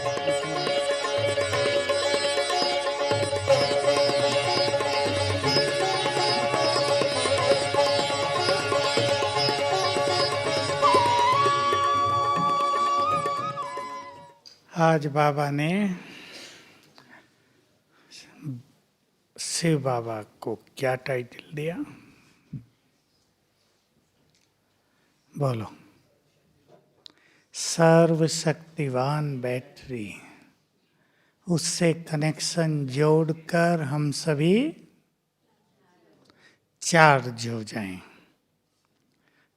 आज बाबा ने शिव बाबा को क्या टाइटल दिया? बोलो। सर्वशक्तिवान बैटरी। उससे कनेक्शन जोड़कर हम सभी चार्ज हो जाएं।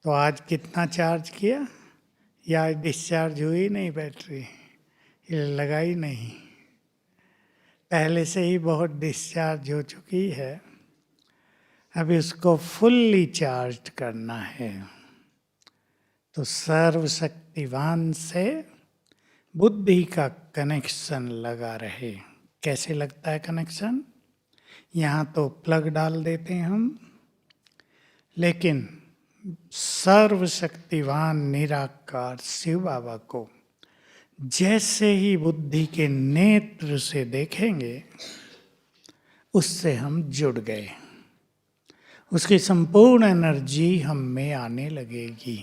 तो आज कितना चार्ज किया? या डिस्चार्ज हुई नहीं बैटरी? ये लगाई नहीं, पहले से ही बहुत डिस्चार्ज हो चुकी है। अभी उसको फुल्ली चार्ज करना है। तो सर्वशक्तिवान से बुद्धि का कनेक्शन लगा रहे। कैसे लगता है कनेक्शन? यहाँ तो प्लग डाल देते हैं हम, लेकिन सर्वशक्तिवान निराकार शिव बाबा को जैसे ही बुद्धि के नेत्र से देखेंगे, उससे हम जुड़ गए। उसकी संपूर्ण एनर्जी हम में आने लगेगी।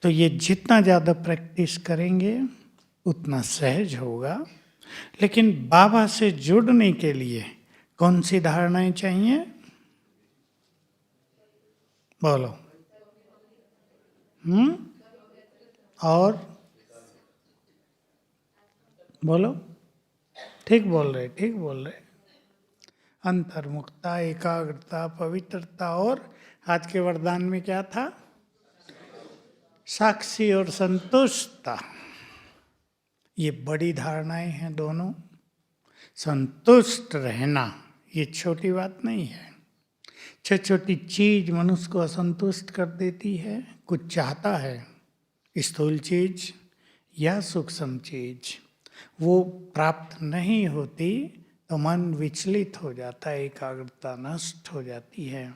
तो ये जितना ज़्यादा प्रैक्टिस करेंगे उतना सहज होगा। लेकिन बाबा से जुड़ने के लिए कौन सी धारणाएं चाहिए? बोलो। और बोलो। ठीक बोल रहे, ठीक बोल रहे। अंतर्मुखता, एकाग्रता, पवित्रता, और आज के वरदान में क्या था? साक्षी और संतुष्टता। ये बड़ी धारणाएं हैं दोनों। संतुष्ट रहना ये छोटी बात नहीं है। छोटी छोटी चीज मनुष्य को असंतुष्ट कर देती है। कुछ चाहता है, स्थूल चीज या सूक्ष्म चीज, वो प्राप्त नहीं होती तो मन विचलित हो जाता है, एकाग्रता नष्ट हो जाती है।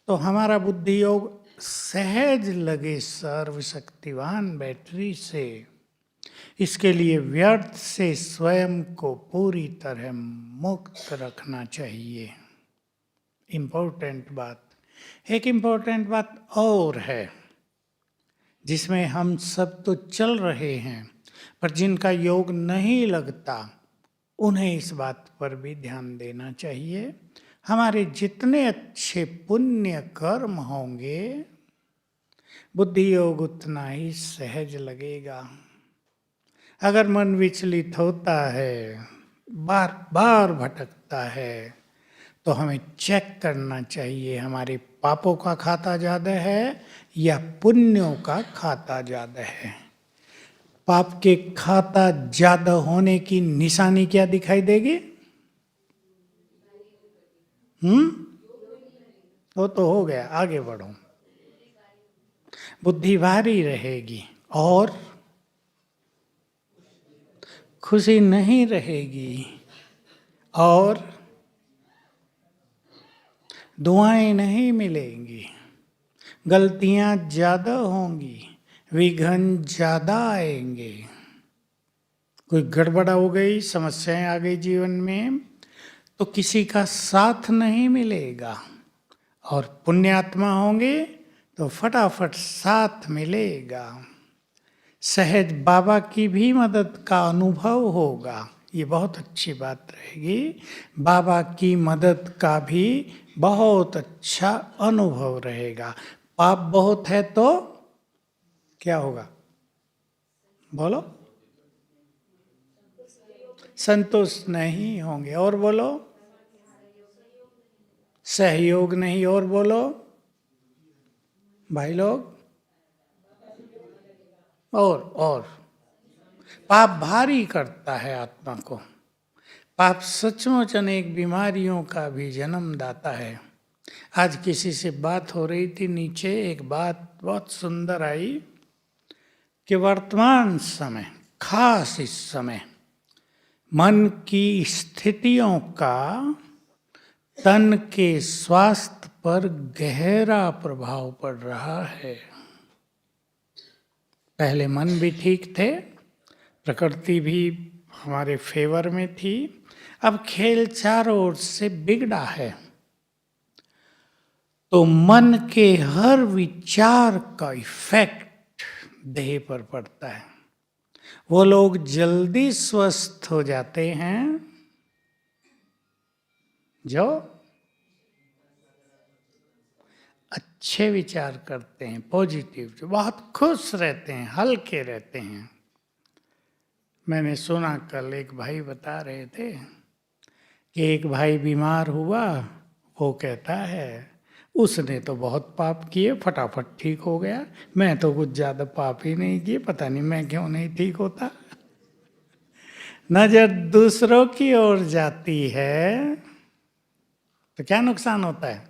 तो हमारा बुद्धि योग सहज लगे सर्वशक्तिवान बैटरी से, इसके लिए व्यर्थ से स्वयं को पूरी तरह मुक्त रखना चाहिए। इम्पोर्टेंट बात, एक इम्पोर्टेंट बात और है जिसमें हम सब तो चल रहे हैं, पर जिनका योग नहीं लगता उन्हें इस बात पर भी ध्यान देना चाहिए। हमारे जितने अच्छे पुण्य कर्म होंगे, बुद्धि योग उतना ही सहज लगेगा। अगर मन विचलित होता है, बार बार भटकता है, तो हमें चेक करना चाहिए हमारे पापों का खाता ज़्यादा है या पुण्यों का खाता ज़्यादा है। पाप के खाता ज़्यादा होने की निशानी क्या दिखाई देगी? वो तो हो गया, आगे बढ़ो। बुद्धि भारी रहेगी और खुशी नहीं रहेगी, और दुआएं नहीं मिलेंगी, गलतियां ज़्यादा होंगी, विघ्न ज़्यादा आएंगे। कोई गड़बड़ा हो गई, समस्याएं आ गई जीवन में, तो किसी का साथ नहीं मिलेगा। और पुण्यात्मा होंगे तो फटाफट साथ मिलेगा। सहज बाबा की भी मदद का अनुभव होगा। ये बहुत अच्छी बात रहेगी। बाबा की मदद का भी बहुत अच्छा अनुभव रहेगा। पाप बहुत है तो क्या होगा? बोलो। संतुष्ट नहीं होंगे। और बोलो। सहयोग नहीं। और बोलो भाई लोग। और पाप भारी करता है आत्मा को। पाप सचमुच अनेक बीमारियों का भी जन्मदाता है। आज किसी से बात हो रही थी नीचे, एक बात बहुत सुंदर आई कि वर्तमान समय, खास इस समय, मन की स्थितियों का तन के स्वास्थ्य पर गहरा प्रभाव पड़ रहा है। पहले मन भी ठीक थे, प्रकृति भी हमारे फेवर में थी। अब खेल चारों ओर से बिगड़ा है, तो मन के हर विचार का इफेक्ट देह पर पड़ता है। वो लोग जल्दी स्वस्थ हो जाते हैं जो अच्छे विचार करते हैं, पॉजिटिव, जो बहुत खुश रहते हैं, हल्के रहते हैं। मैंने सुना कल एक भाई बता रहे थे कि एक भाई बीमार हुआ, वो कहता है उसने तो बहुत पाप किए, फटाफट ठीक हो गया, मैं तो कुछ ज़्यादा पाप ही नहीं किए, पता नहीं मैं क्यों नहीं ठीक होता। नजर दूसरों की ओर जाती है तो क्या नुकसान होता है?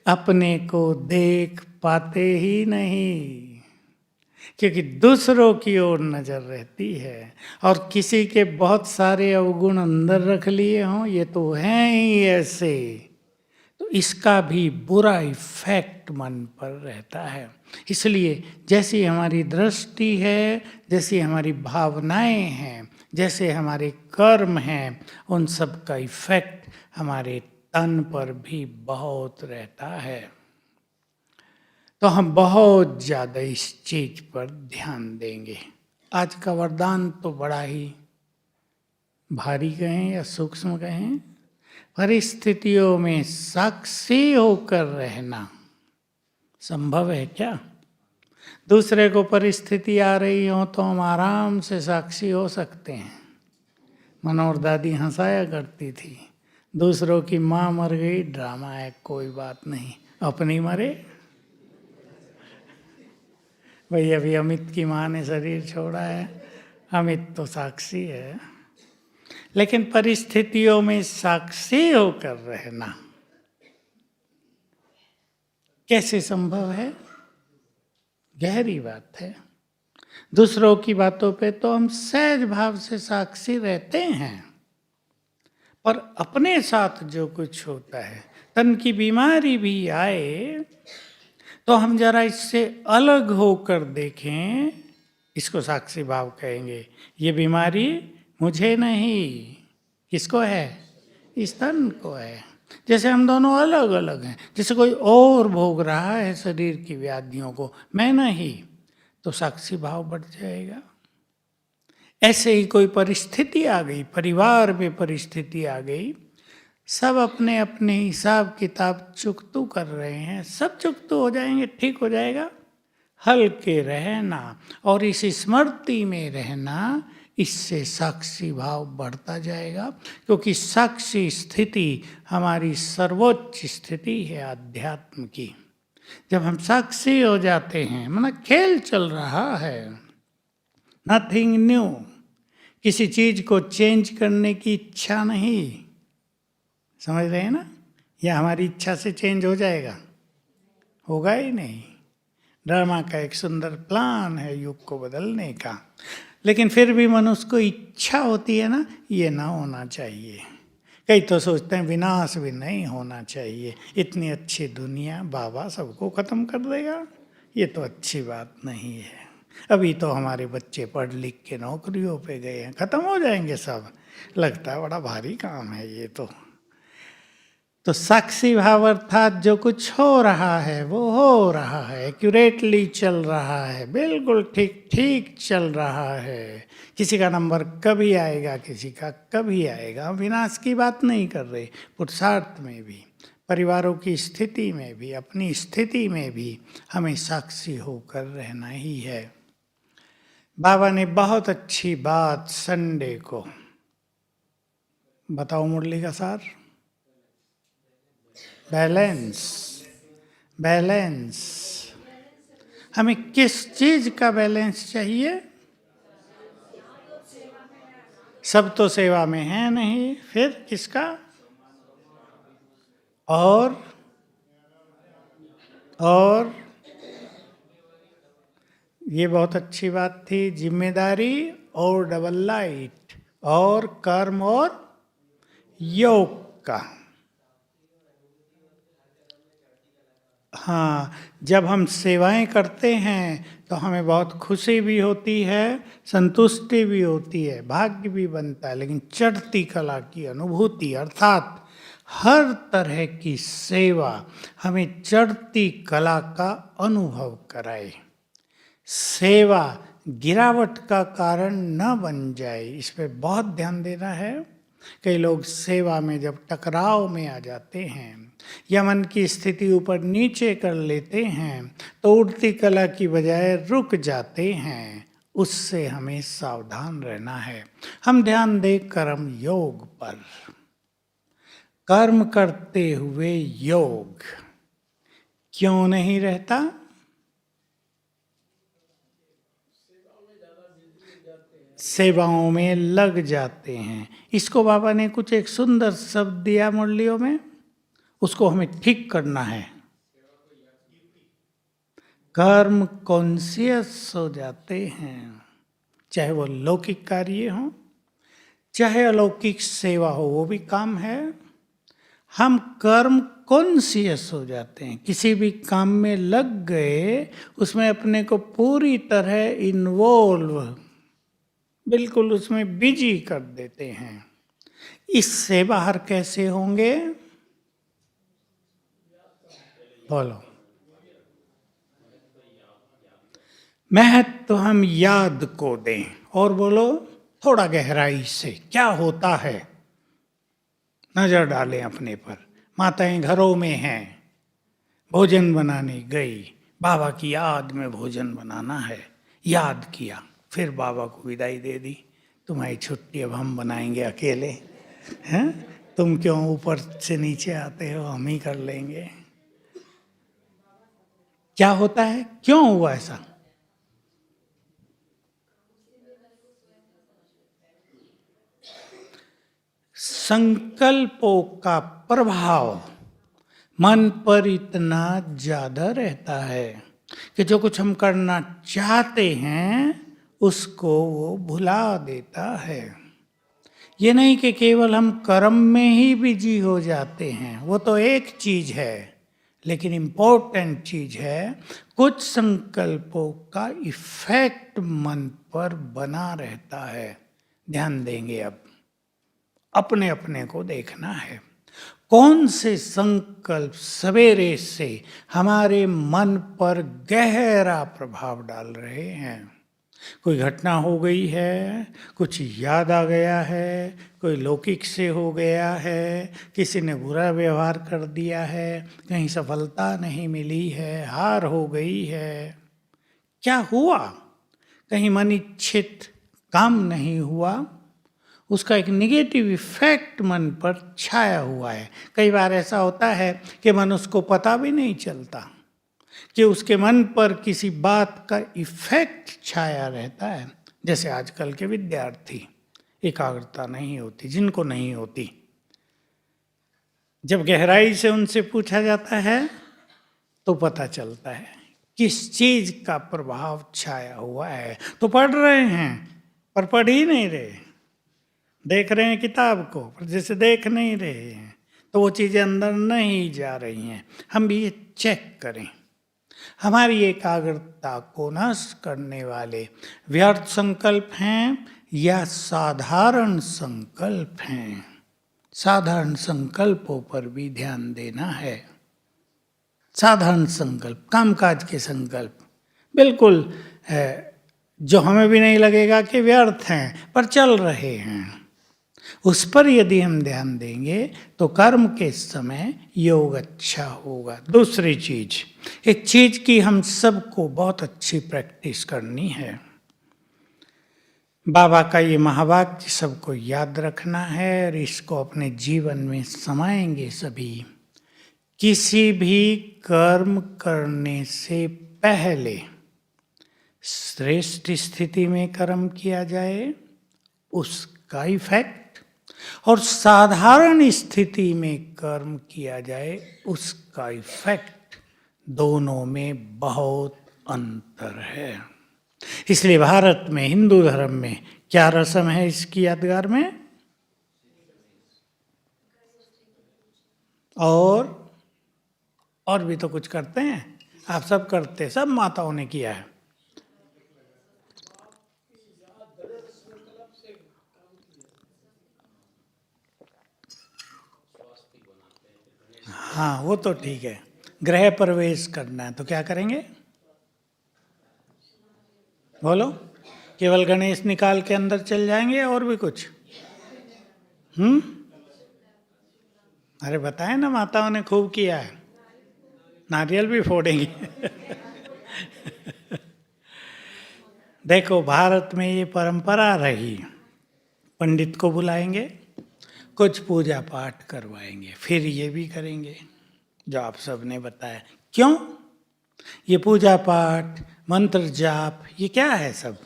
अपने को देख पाते ही नहीं, क्योंकि दूसरों की ओर नजर रहती है। और किसी के बहुत सारे अवगुण अंदर रख लिए हों, ये तो हैं ही ऐसे, तो इसका भी बुरा इफेक्ट मन पर रहता है। इसलिए जैसी हमारी दृष्टि है, जैसी हमारी भावनाएं हैं, जैसे हमारे कर्म हैं, उन सब का इफेक्ट हमारे तन पर भी बहुत रहता है। तो हम बहुत ज़्यादा इस चीज पर ध्यान देंगे। आज का वरदान तो बड़ा ही भारी कहें या सूक्ष्म कहें, परिस्थितियों में साक्षी होकर रहना संभव है क्या? दूसरे को परिस्थिति आ रही हो तो हम आराम से साक्षी हो सकते हैं। मनोहर दादी हंसाया करती थी, दूसरों की माँ मर गई, ड्रामा है, कोई बात नहीं, अपनी मरे। भाई अभी अमित की माँ ने शरीर छोड़ा है, अमित तो साक्षी है। लेकिन परिस्थितियों में साक्षी होकर रहना कैसे संभव है? गहरी बात है। दूसरों की बातों पे तो हम सहज भाव से साक्षी रहते हैं, पर अपने साथ जो कुछ होता है, तन की बीमारी भी आए तो हम जरा इससे अलग होकर देखें, इसको साक्षी भाव कहेंगे। ये बीमारी मुझे नहीं, किसको है? इस तन को है। जैसे हम दोनों अलग अलग हैं, जैसे कोई और भोग रहा है शरीर की व्याधियों को, मैं नहीं, तो साक्षी भाव बढ़ जाएगा। ऐसे ही कोई परिस्थिति आ गई, परिवार में परिस्थिति आ गई, सब अपने अपने हिसाब किताब चुकतू कर रहे हैं, सब चुकतू हो जाएंगे, ठीक हो जाएगा। हल्के रहना और इस स्मृति में रहना, इससे साक्षी भाव बढ़ता जाएगा, क्योंकि साक्षी स्थिति हमारी सर्वोच्च स्थिति है आध्यात्म की। जब हम साक्षी हो जाते हैं, माना खेल चल रहा है, नथिंग न्यू, किसी चीज को चेंज करने की इच्छा नहीं, समझ रहे हैं ना? या हमारी इच्छा से चेंज हो जाएगा? होगा ही नहीं। ड्रामा का एक सुंदर प्लान है युग को बदलने का, लेकिन फिर भी मनुष्य को इच्छा होती है ना, ये ना होना चाहिए। कई तो सोचते हैं विनाश भी नहीं होना चाहिए, इतनी अच्छी दुनिया, बाबा सबको खत्म कर देगा, ये तो अच्छी बात नहीं है। अभी तो हमारे बच्चे पढ़ लिख के नौकरियों पे गए हैं, खत्म हो जाएंगे सब, लगता है बड़ा भारी काम है ये तो साक्षी भाव अर्थात जो कुछ हो रहा है वो हो रहा है, एक्यूरेटली चल रहा है, बिल्कुल ठीक ठीक चल रहा है। किसी का नंबर कभी आएगा, किसी का कभी आएगा। हम विनाश की बात नहीं कर रहे, पुरुषार्थ में भी, परिवारों की स्थिति में भी, अपनी स्थिति में भी हमें साक्षी होकर रहना ही है। बाबा ने बहुत अच्छी बात संडे को, बताओ मुरली का सार, बैलेंस। बैलेंस, हमें किस चीज का बैलेंस चाहिए? सब तो सेवा में है नहीं, फिर किसका? और ये बहुत अच्छी बात थी, जिम्मेदारी और डबल लाइट और कर्म और योग का। हाँ, जब हम सेवाएं करते हैं तो हमें बहुत खुशी भी होती है, संतुष्टि भी होती है, भाग्य भी बनता है। लेकिन चढ़ती कला की अनुभूति अर्थात हर तरह की सेवा हमें चढ़ती कला का अनुभव कराए। सेवा गिरावट का कारण न बन जाए, इस पे बहुत ध्यान देना है। कई लोग सेवा में जब टकराव में आ जाते हैं या मन की स्थिति ऊपर नीचे कर लेते हैं तो उड़ती कला की बजाय रुक जाते हैं। उससे हमें सावधान रहना है। हम ध्यान दें कर्म योग पर। कर्म करते हुए योग क्यों नहीं रहता? सेवाओं में लग जाते हैं। इसको बाबा ने कुछ एक सुंदर शब्द दिया मुरलियों में, उसको हमें ठीक करना है। कर्म कॉन्शियस हो जाते हैं, चाहे वो लौकिक कार्य हो चाहे अलौकिक सेवा हो, वो भी काम है। हम कर्म कॉन्शियस हो जाते हैं, किसी भी काम में लग गए, उसमें अपने को पूरी तरह इन्वॉल्व, बिल्कुल उसमें बिजी कर देते हैं। इससे बाहर कैसे होंगे? बोलो। महत्व हम याद को दें, और बोलो थोड़ा गहराई से क्या होता है, नजर डालें अपने पर। माताएं घरों में हैं, भोजन बनाने गई, बाबा की याद में भोजन बनाना है, याद किया, फिर बाबा को विदाई दे दी। तुम्हारी छुट्टी, अब हम बनाएंगे अकेले, हैं? तुम क्यों ऊपर से नीचे आते हो, हम ही कर लेंगे। क्या होता है, क्यों हुआ ऐसा? संकल्पों का प्रभाव मन पर इतना ज्यादा रहता है कि जो कुछ हम करना चाहते हैं उसको वो भुला देता है। ये नहीं कि केवल हम कर्म में ही बिजी हो जाते हैं, वो तो एक चीज है, लेकिन इम्पोर्टेंट चीज है कुछ संकल्पों का इफेक्ट मन पर बना रहता है। ध्यान देंगे, अब अपने अपने को देखना है कौन से संकल्प सवेरे से हमारे मन पर गहरा प्रभाव डाल रहे हैं। कोई घटना हो गई है, कुछ याद आ गया है, कोई लौकिक से हो गया है, किसी ने बुरा व्यवहार कर दिया है, कहीं सफलता नहीं मिली है, हार हो गई है, क्या हुआ, कहीं मन इच्छित काम नहीं हुआ, उसका एक निगेटिव इफेक्ट मन पर छाया हुआ है। कई बार ऐसा होता है कि मनुष्य को पता भी नहीं चलता कि उसके मन पर किसी बात का इफेक्ट छाया रहता है। जैसे आजकल के विद्यार्थी, एकाग्रता नहीं होती, जिनको नहीं होती, जब गहराई से उनसे पूछा जाता है तो पता चलता है किस चीज का प्रभाव छाया हुआ है। तो पढ़ रहे हैं पर पढ़ ही नहीं रहे, देख रहे हैं किताब को पर जैसे देख नहीं रहे हैं, तो वो चीज़ें अंदर नहीं जा रही हैं। हम भी ये चेक करें, हमारी एकाग्रता को नष्ट करने वाले व्यर्थ संकल्प हैं या साधारण संकल्प हैं। साधारण संकल्पों पर भी ध्यान देना है। साधारण संकल्प, कामकाज के संकल्प, बिल्कुल जो हमें भी नहीं लगेगा कि व्यर्थ हैं पर चल रहे हैं, उस पर यदि हम ध्यान देंगे तो कर्म के समय योग अच्छा होगा। दूसरी चीज, एक चीज की हम सबको बहुत अच्छी प्रैक्टिस करनी है। बाबा का ये महावाक्य सबको याद रखना है और इसको अपने जीवन में समाएंगे सभी। किसी भी कर्म करने से पहले श्रेष्ठ स्थिति में कर्म किया जाए, उसका इफेक्ट, और साधारण स्थिति में कर्म किया जाए उसका इफेक्ट, दोनों में बहुत अंतर है। इसलिए भारत में, हिंदू धर्म में क्या रस्म है इसकी यादगार में? और भी तो कुछ करते हैं, आप सब करते, सब माताओं ने किया है। हाँ वो तो ठीक है, गृह प्रवेश करना है तो क्या करेंगे बोलो? केवल गणेश निकाल के अंदर चल जाएंगे और भी कुछ? अरे बताए ना, माताओं ने खूब किया है, नारियल भी फोड़ेंगे। देखो भारत में ये परंपरा रही, पंडित को बुलाएंगे, कुछ पूजा पाठ करवाएंगे, फिर ये भी करेंगे जो आप सबने बताया। क्यों? ये पूजा पाठ, मंत्र जाप, ये क्या है सब?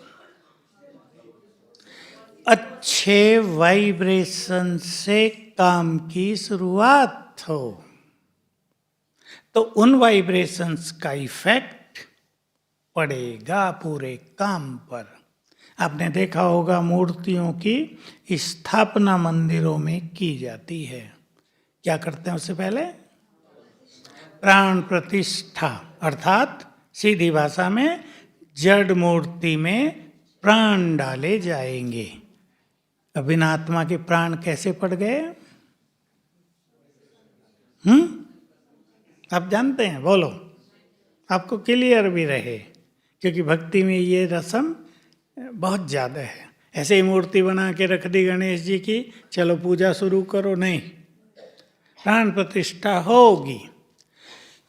अच्छे वाइब्रेशन से काम की शुरुआत हो, तो उन वाइब्रेशंस का इफेक्ट पड़ेगा पूरे काम पर। आपने देखा होगा मूर्तियों की स्थापना मंदिरों में की जाती है, क्या करते हैं उससे पहले? प्राण प्रतिष्ठा, अर्थात सीधी भाषा में जड़ मूर्ति में प्राण डाले जाएंगे। बिना आत्मा के प्राण कैसे पड़ गए? आप जानते हैं? बोलो, आपको क्लियर भी रहे, क्योंकि भक्ति में ये रस्म बहुत ज़्यादा है। ऐसे ही मूर्ति बना के रख दी गणेश जी की, चलो पूजा शुरू करो, नहीं, प्राण प्रतिष्ठा होगी।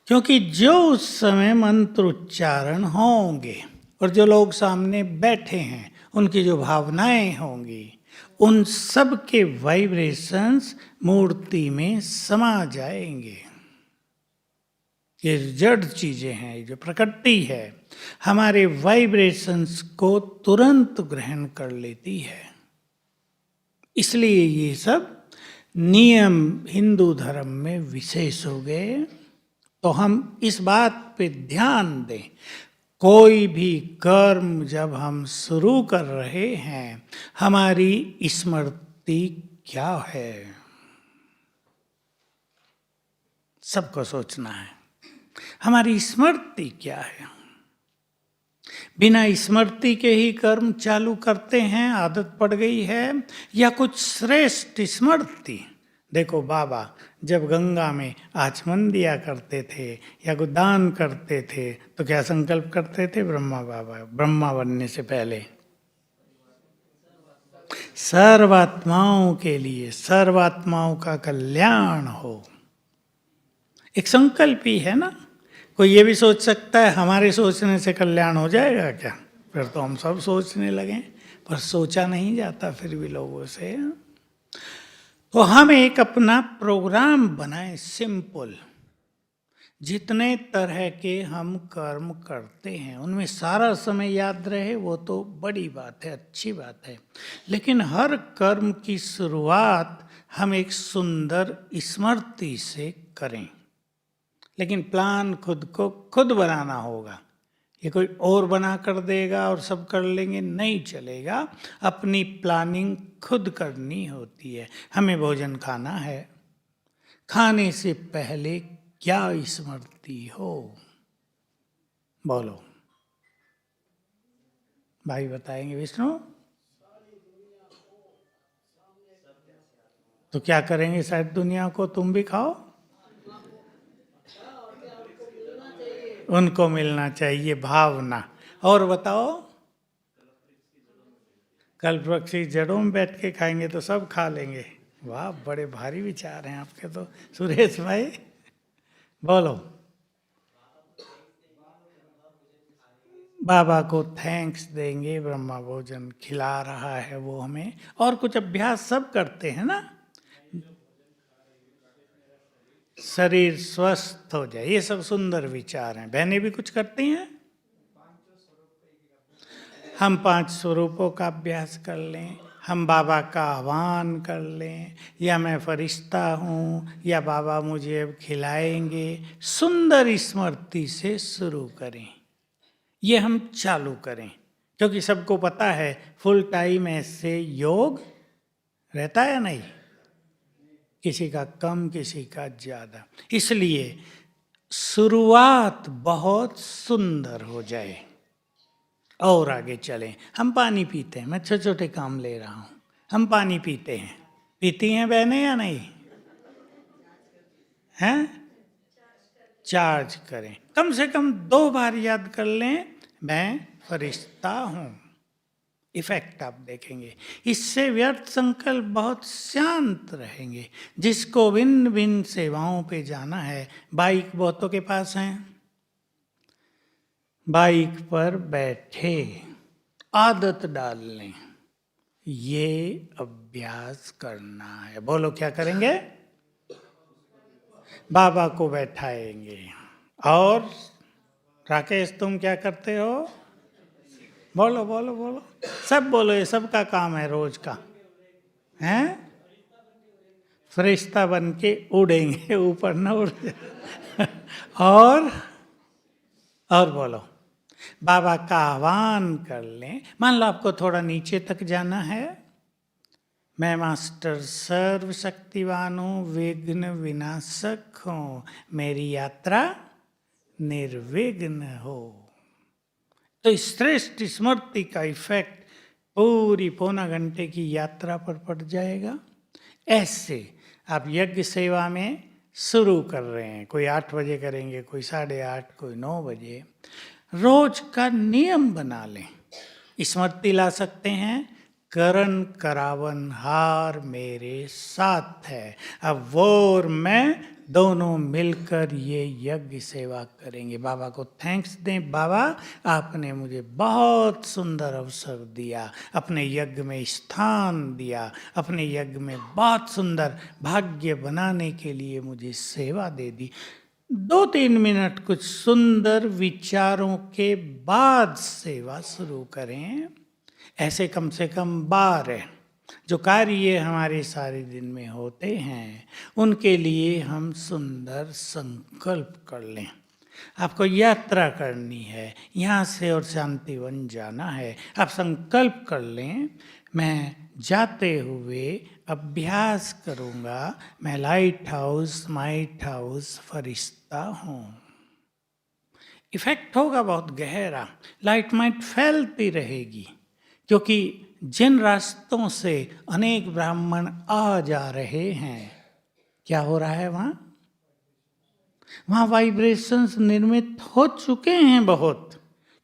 क्योंकि जो उस समय मंत्र उच्चारण होंगे और जो लोग सामने बैठे हैं उनकी जो भावनाएं होंगी, उन सब के वाइब्रेशंस मूर्ति में समा जाएंगे। ये जड़ चीजें हैं, जो प्रकृति है, हमारे वाइब्रेशंस को तुरंत ग्रहण कर लेती है। इसलिए ये सब नियम हिंदू धर्म में विशेष हो गए। तो हम इस बात पे ध्यान दें, कोई भी कर्म जब हम शुरू कर रहे हैं, हमारी स्मृति क्या है, सबको सोचना है। हमारी स्मृति क्या है? बिना स्मृति के ही कर्म चालू करते हैं, आदत पड़ गई है, या कुछ श्रेष्ठ स्मृति? देखो बाबा जब गंगा में आचमन दिया करते थे या कुछ दान करते थे तो क्या संकल्प करते थे? ब्रह्मा बनने से पहले सर्वात्माओं के लिए, सर्वात्माओं का कल्याण हो, एक संकल्प ही है ना। कोई ये भी सोच सकता है हमारे सोचने से कल्याण हो जाएगा क्या? फिर तो हम सब सोचने लगे, पर सोचा नहीं जाता फिर भी लोगों से। तो हम एक अपना प्रोग्राम बनाएं सिंपल, जितने तरह के हम कर्म करते हैं उनमें सारा समय याद रहे, वो तो बड़ी बात है, अच्छी बात है। लेकिन हर कर्म की शुरुआत हम एक सुंदर स्मृति से करें। लेकिन प्लान खुद को खुद बनाना होगा, ये कोई और बना कर देगा और सब कर लेंगे, नहीं चलेगा। अपनी प्लानिंग खुद करनी होती है। हमें भोजन खाना है, खाने से पहले क्या स्मृति हो, बोलो भाई, बताएंगे विष्णु? तो क्या करेंगे? शायद दुनिया को तुम भी खाओ, उनको मिलना चाहिए, भावना। और बताओ, कल्प वृक्ष की जड़ों में बैठ के खाएंगे तो सब खा लेंगे। वाह, बड़े भारी विचार हैं आपके तो सुरेश भाई, बोलो। बाबा को थैंक्स देंगे, ब्रह्मा भोजन खिला रहा है वो हमें, और कुछ अभ्यास सब करते हैं ना, शरीर स्वस्थ हो जाए, ये सब सुंदर विचार हैं। बहनें भी कुछ करती हैं, हम 5 स्वरूपों का अभ्यास कर लें, हम बाबा का आह्वान कर लें, या मैं फरिश्ता हूँ, या बाबा मुझे अब खिलाएंगे। सुंदर स्मृति से शुरू करें, ये हम चालू करें, क्योंकि सबको पता है फुल टाइम ऐसे योग रहता है नहीं, किसी का कम किसी का ज़्यादा। इसलिए शुरुआत बहुत सुंदर हो जाए और आगे चलें। हम पानी पीते हैं, मैं छोटे छोटे काम ले रहा हूँ। हम पानी पीते हैं, पीती हैं बहनें या नहीं? हैं? चार्ज करें, कम से कम 2 बार याद कर लें, मैं फरिश्ता हूँ। इफेक्ट आप देखेंगे। इससे व्यर्थ संकल्प बहुत शांत रहेंगे। जिसको भिन्न भिन्न सेवाओं पे जाना है, बाइक बहुतों के पास है, बाइक पर बैठे आदत डाल लें। ये अभ्यास करना है। बोलो क्या करेंगे? बाबा को बैठाएंगे। और राकेश तुम क्या करते हो? बोलो बोलो बोलो, सब बोलो, ये सबका काम है रोज का। हैं? फरिश्ता बन के उड़ेंगे, ऊपर न उड़ और बोलो, बाबा का आह्वान कर लें। मान लो आपको थोड़ा नीचे तक जाना है। मैं मास्टर सर्वशक्तिवान हूँ, विघ्न विनाशक हूँ, मेरी यात्रा निर्विघ्न हो। तो श्रेष्ठ स्मृति का इफेक्ट पूरी पौना घंटे की यात्रा पर पड़ जाएगा। ऐसे आप यज्ञ सेवा में शुरू कर रहे हैं, कोई 8 बजे करेंगे, कोई 8:30, कोई 9 बजे। रोज का नियम बना लें। स्मृति ला सकते हैं, करण करावन हार मेरे साथ है। अब वो और मैं दोनों मिलकर ये यज्ञ सेवा करेंगे। बाबा को थैंक्स दें, बाबा आपने मुझे बहुत सुंदर अवसर दिया, अपने यज्ञ में स्थान दिया, अपने यज्ञ में बहुत सुंदर भाग्य बनाने के लिए मुझे सेवा दे दी। 2-3 मिनट कुछ सुंदर विचारों के बाद सेवा शुरू करें। ऐसे कम से कम 12 जो कार्य हमारे सारे दिन में होते हैं, उनके लिए हम सुंदर संकल्प कर लें। आपको यात्रा करनी है, यहाँ से और शांतिवन जाना है। आप संकल्प कर लें, मैं जाते हुए अभ्यास करूँगा, मैं लाइट हाउस फरिश्ता हूँ। इफेक्ट होगा बहुत गहरा। लाइट माइट फैलती रहेगी, क्योंकि जिन रास्तों से अनेक ब्राह्मण आ जा रहे हैं, क्या हो रहा है वहाँ? वहाँ वाइब्रेशंस निर्मित हो चुके हैं बहुत,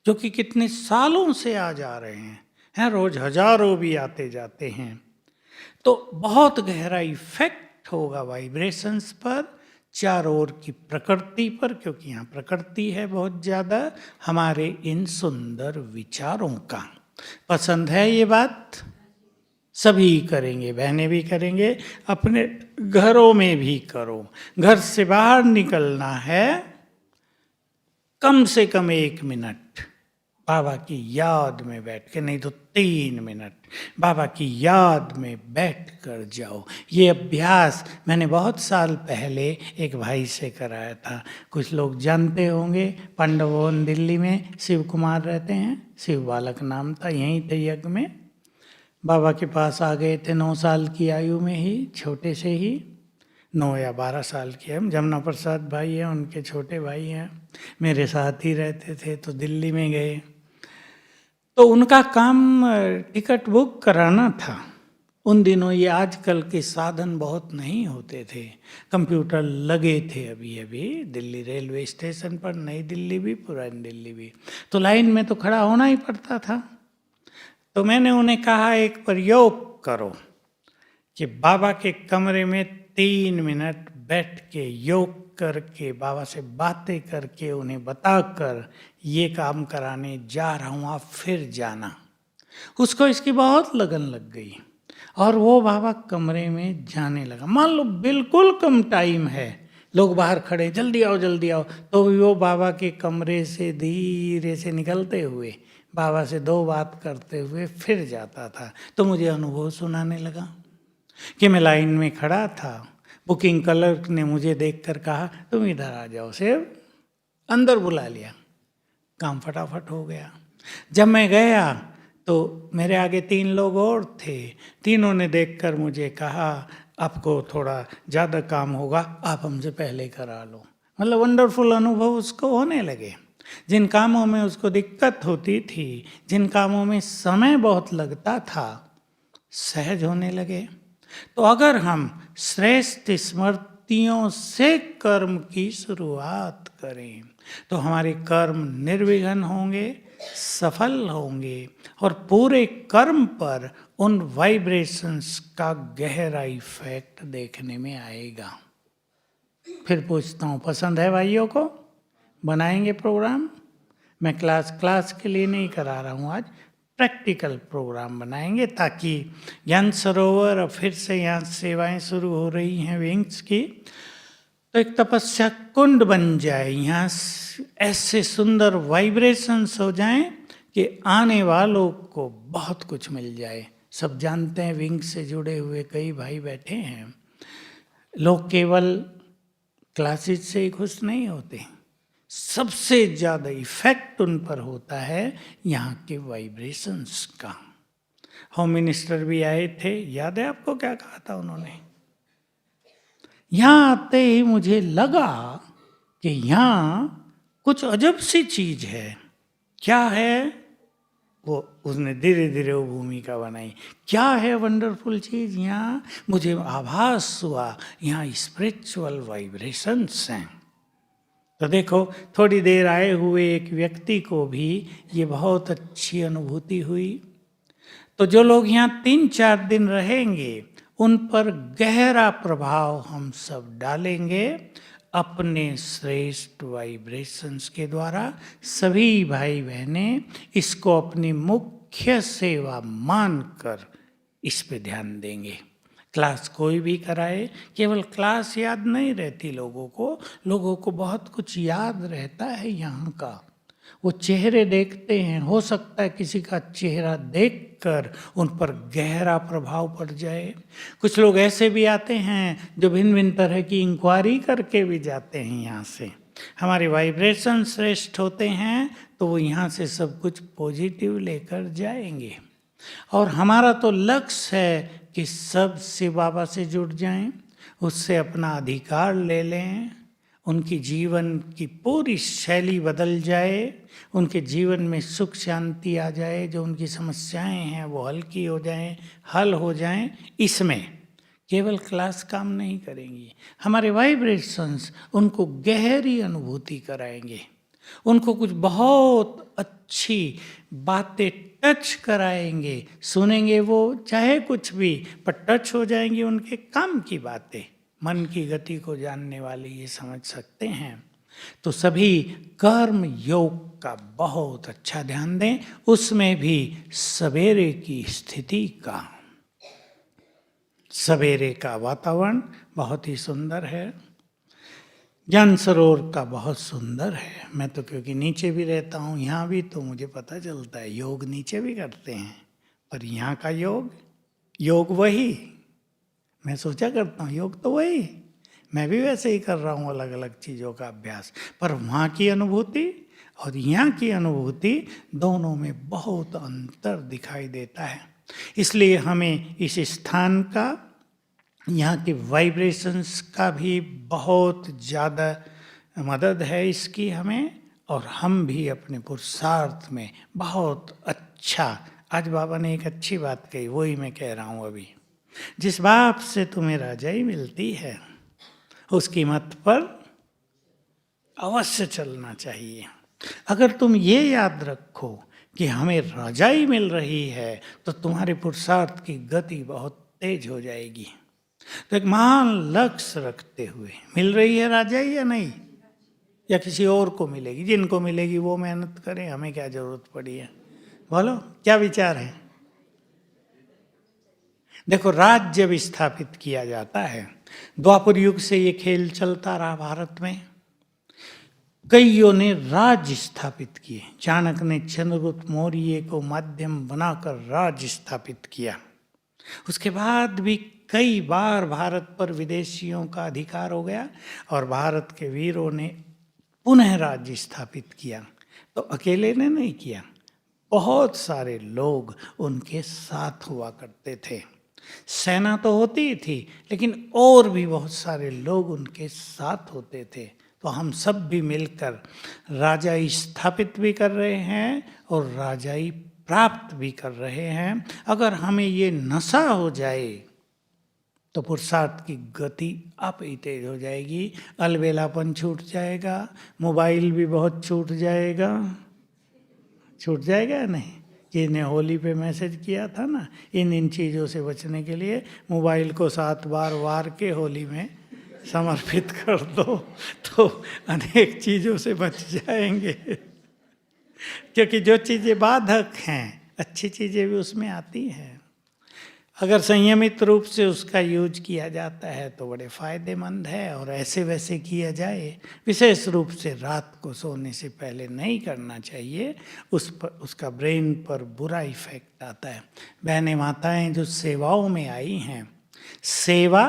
जो कि कितने सालों से आ जा रहे हैं, रोज हजारों भी आते जाते हैं। तो बहुत गहरा इफेक्ट होगा वाइब्रेशंस पर, चारों ओर की प्रकृति पर, क्योंकि यहाँ प्रकृति है बहुत ज़्यादा, हमारे इन सुंदर विचारों का। पसंद है ये बात? सभी करेंगे, बहनें भी करेंगे, अपने घरों में भी करो। घर से बाहर निकलना है, कम से कम 1 मिनट बाबा की याद में बैठ के, नहीं तो 3 मिनट बाबा की याद में बैठ कर जाओ। ये अभ्यास मैंने बहुत साल पहले एक भाई से कराया था। कुछ लोग जानते होंगे, पांडववन दिल्ली में शिव कुमार रहते हैं, शिव बालक नाम था, यहीं थे यज्ञ में। बाबा के पास आ गए थे 9 साल की आयु में ही, छोटे से ही, 9 या 12 साल के हम। जमुना प्रसाद भाई हैं, उनके छोटे भाई हैं, मेरे साथ ही रहते थे। तो दिल्ली में गए, तो उनका काम टिकट बुक कराना था। उन दिनों ये आजकल के साधन बहुत नहीं होते थे, कंप्यूटर लगे थे अभी अभी दिल्ली रेलवे स्टेशन पर, नई दिल्ली भी पुरानी दिल्ली भी। तो लाइन में तो खड़ा होना ही पड़ता था। तो मैंने उन्हें कहा, एक प्रयोग करो कि बाबा के कमरे में 3 मिनट बैठ के योग करके, बाबा से बातें करके, उन्हें बताकर ये काम कराने जा रहा हूँ, आप फिर जाना। उसको इसकी बहुत लगन लग गई और वो बाबा कमरे में जाने लगा। मान लो बिल्कुल कम टाइम है, लोग बाहर खड़े, जल्दी आओ जल्दी आओ, तो वो बाबा के कमरे से धीरे से निकलते हुए, बाबा से 2 बात करते हुए फिर जाता था। तो मुझे अनुभव सुनाने लगा कि मैं लाइन में खड़ा था, बुकिंग क्लर्क ने मुझे देखकर कहा, तुम इधर आ जाओ, सिर्फ अंदर बुला लिया, काम फटाफट हो गया। जब मैं गया तो मेरे आगे 3 लोग और थे, तीनों ने देखकर मुझे कहा, आपको थोड़ा ज़्यादा काम होगा, आप हमसे पहले करा लो। मतलब वंडरफुल अनुभव उसको होने लगे। जिन कामों में उसको दिक्कत होती थी, जिन कामों में समय बहुत लगता था, सहज होने लगे। तो अगर हम श्रेष्ठ स्मृतियों से कर्म की शुरुआत करें तो हमारे कर्म निर्विघ्न होंगे, सफल होंगे और पूरे कर्म पर उन वाइब्रेशंस का गहरा इफेक्ट देखने में आएगा। फिर पूछता हूँ, पसंद है भाइयों को? बनाएंगे प्रोग्राम? मैं क्लास के लिए नहीं करा रहा हूँ, आज प्रैक्टिकल प्रोग्राम बनाएंगे ताकि ज्ञान सरोवर और फिर से यहाँ सेवाएं शुरू हो रही हैं विंग्स की, तो एक तपस्या कुंड बन जाए, यहाँ ऐसे सुंदर वाइब्रेशंस हो जाएं कि आने वालों को बहुत कुछ मिल जाए। सब जानते हैं विंग से जुड़े हुए कई भाई बैठे हैं, लोग केवल क्लासेस से ही खुश नहीं होते, सबसे ज़्यादा इफेक्ट उन पर होता है यहाँ के वाइब्रेशंस का। होम मिनिस्टर भी आए थे, याद है आपको क्या कहा था उन्होंने? यहाँ आते ही मुझे लगा कि यहाँ कुछ अजब सी चीज है। क्या है वो? उसने धीरे धीरे वो भूमिका बनाई। क्या है वंडरफुल चीज? यहाँ मुझे आभास हुआ यहाँ स्पिरिचुअल वाइब्रेशंस हैं। तो देखो, थोड़ी देर आए हुए एक व्यक्ति को भी ये बहुत अच्छी अनुभूति हुई। तो जो लोग यहाँ 3-4 दिन रहेंगे उन पर गहरा प्रभाव हम सब डालेंगे अपने श्रेष्ठ वाइब्रेशंस के द्वारा। सभी भाई बहनें इसको अपनी मुख्य सेवा मानकर इस पे ध्यान देंगे। क्लास कोई भी कराए, केवल क्लास याद नहीं रहती लोगों को बहुत कुछ याद रहता है यहाँ का। वो चेहरे देखते हैं, हो सकता है किसी का चेहरा देखकर उन पर गहरा प्रभाव पड़ जाए। कुछ लोग ऐसे भी आते हैं जो भिन्न भिन्न तरह की इंक्वायरी करके भी जाते हैं यहाँ से। हमारे वाइब्रेशन श्रेष्ठ होते हैं तो वो यहाँ से सब कुछ पॉजिटिव लेकर जाएंगे। और हमारा तो लक्ष्य है कि सब शिव बाबा से जुड़ जाएं, उससे अपना अधिकार ले लें, उनकी जीवन की पूरी शैली बदल जाए, उनके जीवन में सुख शांति आ जाए, जो उनकी समस्याएं हैं वो हल्की हो जाएं, हल हो जाएं। इसमें केवल क्लास काम नहीं करेंगी, हमारे वाइब्रेशंस उनको गहरी अनुभूति कराएंगे, उनको कुछ बहुत अच्छी बातें टच कराएंगे। सुनेंगे वो चाहे कुछ भी, पर टच हो जाएंगी उनके काम की बातें। मन की गति को जानने वाले ये समझ सकते हैं। तो सभी कर्म योग का बहुत अच्छा ध्यान दें, उसमें भी सवेरे की स्थिति का। सवेरे का वातावरण बहुत ही सुंदर है, ज्ञान सरोवर का बहुत सुंदर है। मैं तो क्योंकि नीचे भी रहता हूँ, यहाँ भी तो मुझे पता चलता है योग नीचे भी करते हैं, पर यहाँ का योग वही। मैं सोचा करता हूँ योग तो वही, मैं भी वैसे ही कर रहा हूँ अलग अलग चीज़ों का अभ्यास, पर वहाँ की अनुभूति और यहाँ की अनुभूति दोनों में बहुत अंतर दिखाई देता है। इसलिए हमें इस स्थान का, यहाँ के वाइब्रेशंस का भी बहुत ज़्यादा मदद है इसकी हमें, और हम भी अपने पुरुषार्थ में बहुत अच्छा। आज बाबा ने एक अच्छी बात कही, वही मैं कह रहा हूँ अभी। जिस बाप से तुम्हें राजाई मिलती है उसकी मत पर अवश्य चलना चाहिए। अगर तुम ये याद रखो कि हमें राजाई मिल रही है तो तुम्हारे पुरुषार्थ की गति बहुत तेज हो जाएगी। तो एक महान लक्ष्य रखते हुए, मिल रही है राजाई या नहीं, या किसी और को मिलेगी? जिनको मिलेगी वो मेहनत करें, हमें क्या जरूरत पड़ी है? बोलो क्या विचार है? देखो, राज्य भी स्थापित किया जाता है। द्वापर युग से ये खेल चलता रहा भारत में, कईयों ने राज्य स्थापित किए। चाणक्य ने चंद्रगुप्त मौर्य को माध्यम बनाकर राज्य स्थापित किया। उसके बाद भी कई बार भारत पर विदेशियों का अधिकार हो गया और भारत के वीरों ने पुनः राज्य स्थापित किया। तो अकेले ने नहीं किया, बहुत सारे लोग उनके साथ हुआ करते थे। सेना तो होती ही थी, लेकिन और भी बहुत सारे लोग उनके साथ होते थे, तो हम सब भी मिलकर राजाई स्थापित भी कर रहे हैं और राजाई प्राप्त भी कर रहे हैं। अगर हमें ये नशा हो जाए तो पुरुषार्थ की गति आप ही तेज हो जाएगी, अलबेलापन छूट जाएगा, मोबाइल भी बहुत छूट जाएगा या नहीं। जिसने होली पे मैसेज किया था ना, इन चीज़ों से बचने के लिए मोबाइल को 7 बार वार के होली में समर्पित कर दो तो अनेक चीज़ों से बच जाएंगे। क्योंकि जो चीज़ें बाधक हैं, अच्छी चीज़ें भी उसमें आती हैं। अगर संयमित रूप से उसका यूज किया जाता है तो बड़े फायदेमंद है। और ऐसे वैसे किया जाए, विशेष रूप से रात को सोने से पहले नहीं करना चाहिए, उसका ब्रेन पर बुरा इफेक्ट आता है। बहनें माताएं जो सेवाओं में आई हैं, सेवा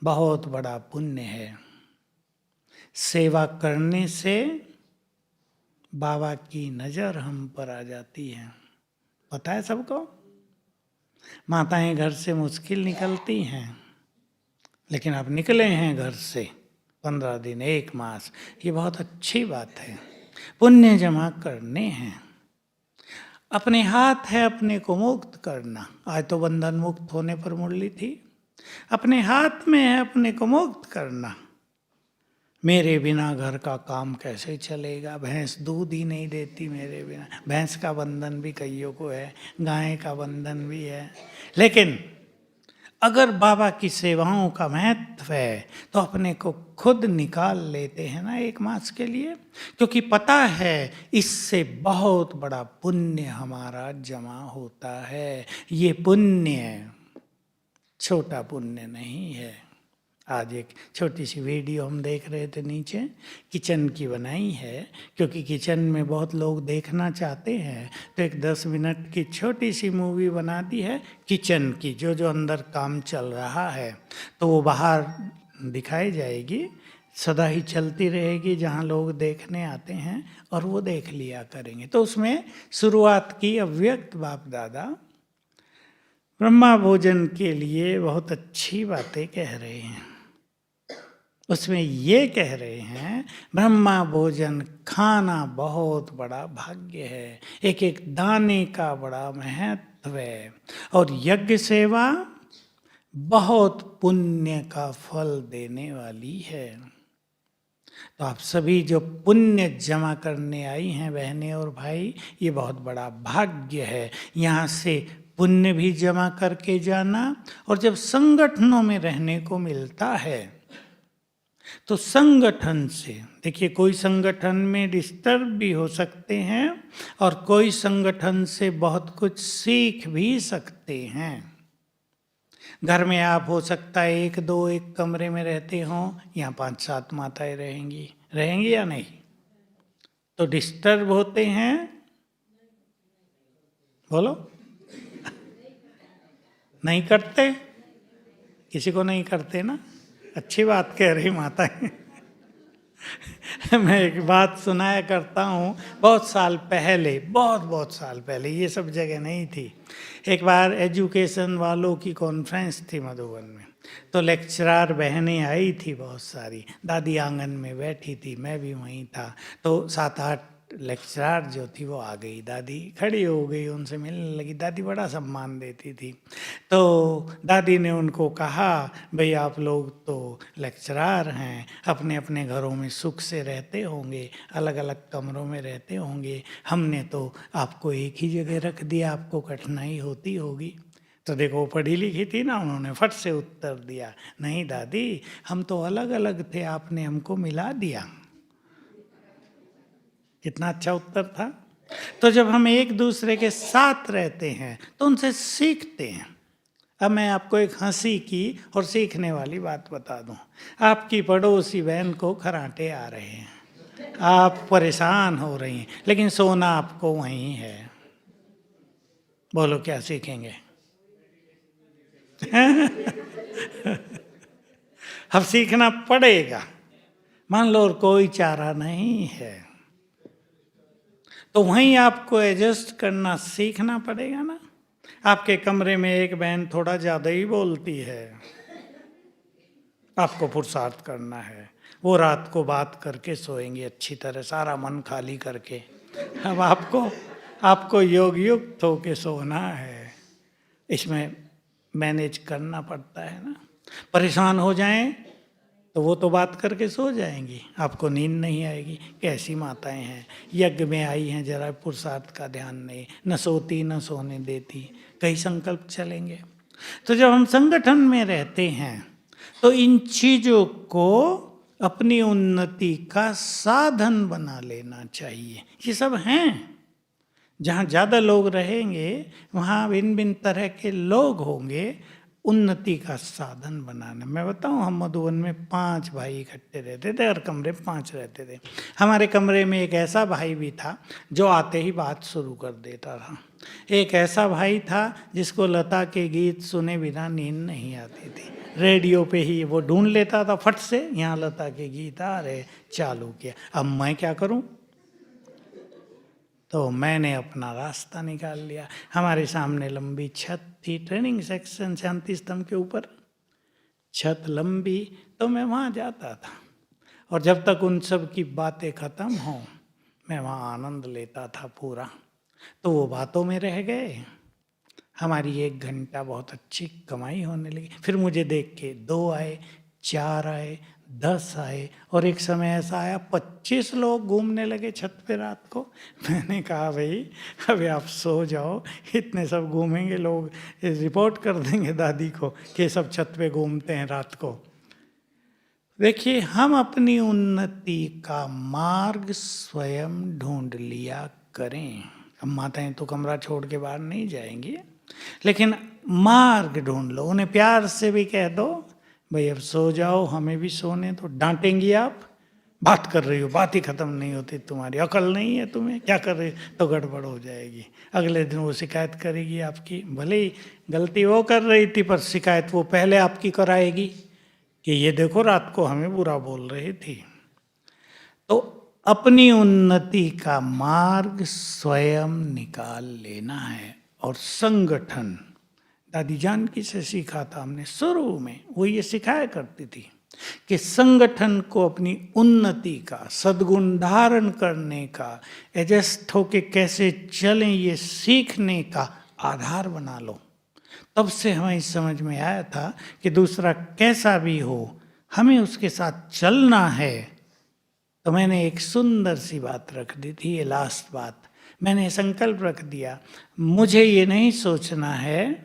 बहुत बड़ा पुण्य है। सेवा करने से बाबा की नज़र हम पर आ जाती है। पता है सबको? माताएं घर से मुश्किल निकलती हैं, लेकिन अब निकले हैं घर से 15 दिन, 1 मास, ये बहुत अच्छी बात है। पुण्य जमा करने हैं। अपने हाथ है अपने को मुक्त करना। आज तो बंधन मुक्त होने पर मुरली थी। अपने हाथ में है अपने को मुक्त करना। मेरे बिना घर का काम कैसे चलेगा? भैंस दूध ही नहीं देती मेरे बिना। भैंस का बंधन भी कईयों को है, गाय का बंधन भी है। लेकिन अगर बाबा की सेवाओं का महत्व है तो अपने को खुद निकाल लेते हैं ना 1 मास के लिए, क्योंकि पता है इससे बहुत बड़ा पुण्य हमारा जमा होता है। ये पुण्य छोटा पुण्य नहीं है। आज एक छोटी सी वीडियो हम देख रहे थे, नीचे किचन की बनाई है, क्योंकि किचन में बहुत लोग देखना चाहते हैं, तो एक 10 मिनट की छोटी सी मूवी बना दी है किचन की, जो जो अंदर काम चल रहा है तो वो बाहर दिखाई जाएगी, सदा ही चलती रहेगी जहाँ लोग देखने आते हैं और वो देख लिया करेंगे। तो उसमें शुरुआत की अव्यक्त बाप दादा ब्रह्मा भोजन के लिए बहुत अच्छी बातें कह रहे हैं। उसमें ये कह रहे हैं ब्रह्मा भोजन खाना बहुत बड़ा भाग्य है, एक एक दाने का बड़ा महत्व है, और यज्ञ सेवा बहुत पुण्य का फल देने वाली है। तो आप सभी जो पुण्य जमा करने आई हैं बहनें और भाई, ये बहुत बड़ा भाग्य है। यहाँ से पुण्य भी जमा करके जाना, और जब संगठनों में रहने को मिलता है तो संगठन से, देखिए कोई संगठन में डिस्टर्ब भी हो सकते हैं और कोई संगठन से बहुत कुछ सीख भी सकते हैं। घर में आप हो सकता है 1-2 एक कमरे में रहते हों, यहाँ 5-7 माताएं रहेंगी या नहीं? तो डिस्टर्ब होते हैं, बोलो। नहीं करते? किसी को नहीं करते ना? अच्छी बात कह रही माता है। मैं एक बात सुनाया करता हूँ, बहुत साल पहले, बहुत साल पहले, ये सब जगह नहीं थी। एक बार एजुकेशन वालों की कॉन्फ्रेंस थी मधुबन में, तो लेक्चरार बहनें आई थी बहुत सारी, दादी आंगन में बैठी थी, मैं भी वहीं था। तो 7-8 लेक्चरार जो थी वो आ गई, दादी खड़ी हो गई, उनसे मिलने लगी। दादी बड़ा सम्मान देती थी। तो दादी ने उनको कहा, भाई आप लोग तो लेक्चरार हैं, अपने अपने घरों में सुख से रहते होंगे, अलग अलग कमरों में रहते होंगे, हमने तो आपको एक ही जगह रख दिया, आपको कठिनाई होती होगी। तो देखो पढ़ी लिखी थी ना, उन्होंने फट से उत्तर दिया, नहीं दादी हम तो अलग अलग थे, आपने हमको मिला दिया। कितना अच्छा उत्तर था। तो जब हम एक दूसरे के साथ रहते हैं तो उनसे सीखते हैं। अब मैं आपको एक हंसी की और सीखने वाली बात बता दूं। आपकी पड़ोसी बहन को खर्राटे आ रहे हैं, आप परेशान हो रही हैं, लेकिन सोना आपको वहीं है। बोलो क्या सीखेंगे? अब सीखना पड़ेगा। मान लो और कोई चारा नहीं है तो वहीं आपको एडजस्ट करना सीखना पड़ेगा ना। आपके कमरे में एक बहन थोड़ा ज़्यादा ही बोलती है, आपको पुरुषार्थ करना है, वो रात को बात करके सोएंगे अच्छी तरह, सारा मन खाली करके। अब आपको योग युक्त होके सोना है, इसमें मैनेज करना पड़ता है ना। परेशान हो जाएं तो वो तो बात करके सो जाएंगी, आपको नींद नहीं आएगी। कैसी माताएं हैं, यज्ञ में आई हैं, जरा पुरुषार्थ का ध्यान नहीं, न सोती न सोने देती, कई संकल्प चलेंगे। तो जब हम संगठन में रहते हैं तो इन चीजों को अपनी उन्नति का साधन बना लेना चाहिए। ये सब हैं, जहाँ ज़्यादा लोग रहेंगे वहाँ भिन्न भिन्न तरह के लोग होंगे, उन्नति का साधन बनाना। मैं बताऊँ, हम मधुबन में 5 भाई इकट्ठे रहते थे, हर कमरे में 5 रहते थे। हमारे कमरे में एक ऐसा भाई भी था जो आते ही बात शुरू कर देता था। एक ऐसा भाई था जिसको लता के गीत सुने बिना नींद नहीं आती थी, रेडियो पे ही वो ढूंढ लेता था, फट से यहाँ लता के गीत आ रहे, चालू किया। अब मैं क्या करूँ, तो मैंने अपना रास्ता निकाल लिया। हमारे सामने लंबी छत थी, ट्रेनिंग सेक्शन, शांति स्तंभ के ऊपर छत लंबी, तो मैं वहाँ जाता था और जब तक उन सब की बातें ख़त्म हों मैं वहाँ आनंद लेता था पूरा। तो वो बातों में रह गए, हमारी 1 घंटा बहुत अच्छी कमाई होने लगी। फिर मुझे देख के 2 आए, 4 आए, 10 आए और एक समय ऐसा आया 25 लोग घूमने लगे छत पे रात को। मैंने कहा भाई अभी आप सो जाओ, इतने सब घूमेंगे लोग, रिपोर्ट कर देंगे दादी को कि सब छत पे घूमते हैं रात को। देखिए, हम अपनी उन्नति का मार्ग स्वयं ढूंढ लिया करें। अब माताएं तो कमरा छोड़ के बाहर नहीं जाएंगी, लेकिन मार्ग ढूंढ लो। उन्हें प्यार से भी कह दो भाई अब सो जाओ, हमें भी सोने। तो डांटेंगी आप, बात कर रही हो, बात ही खत्म नहीं होती, तुम्हारी अकल नहीं है, तुम्हें क्या कर रही, तो गड़बड़ हो जाएगी। अगले दिन वो शिकायत करेगी आपकी, भले ही गलती वो कर रही थी पर शिकायत वो पहले आपकी कराएगी कि ये देखो रात को हमें बुरा बोल रही थी। तो अपनी उन्नति का मार्ग स्वयं निकाल लेना है। और संगठन, दादी जानकी से सीखा था हमने शुरू में, वो ये सिखाया करती थी कि संगठन को अपनी उन्नति का, सद्गुण धारण करने का, एडजस्ट होके कैसे चलें ये सीखने का आधार बना लो। तब से हमें समझ में आया था कि दूसरा कैसा भी हो हमें उसके साथ चलना है। तो मैंने एक सुंदर सी बात रख दी थी, ये लास्ट बात, मैंने संकल्प रख दिया, मुझे ये नहीं सोचना है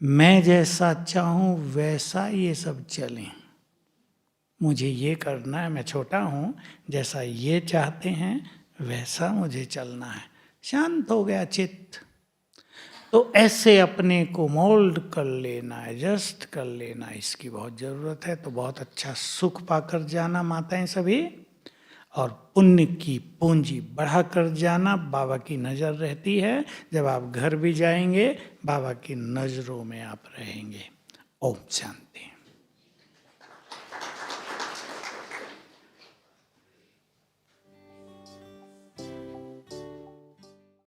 मैं जैसा चाहूँ वैसा ये सब चलें, मुझे ये करना है, मैं छोटा हूँ, जैसा ये चाहते हैं वैसा मुझे चलना है। शांत हो गया चित्त। तो ऐसे अपने को मोल्ड कर लेना, एडजस्ट कर लेना, इसकी बहुत ज़रूरत है। तो बहुत अच्छा सुख पाकर जाना माताएं सभी, और पुण्य की पूंजी बढ़ा कर जाना। बाबा की नज़र रहती है, जब आप घर भी जाएंगे बाबा की नज़रों में आप रहेंगे। ओम शांति।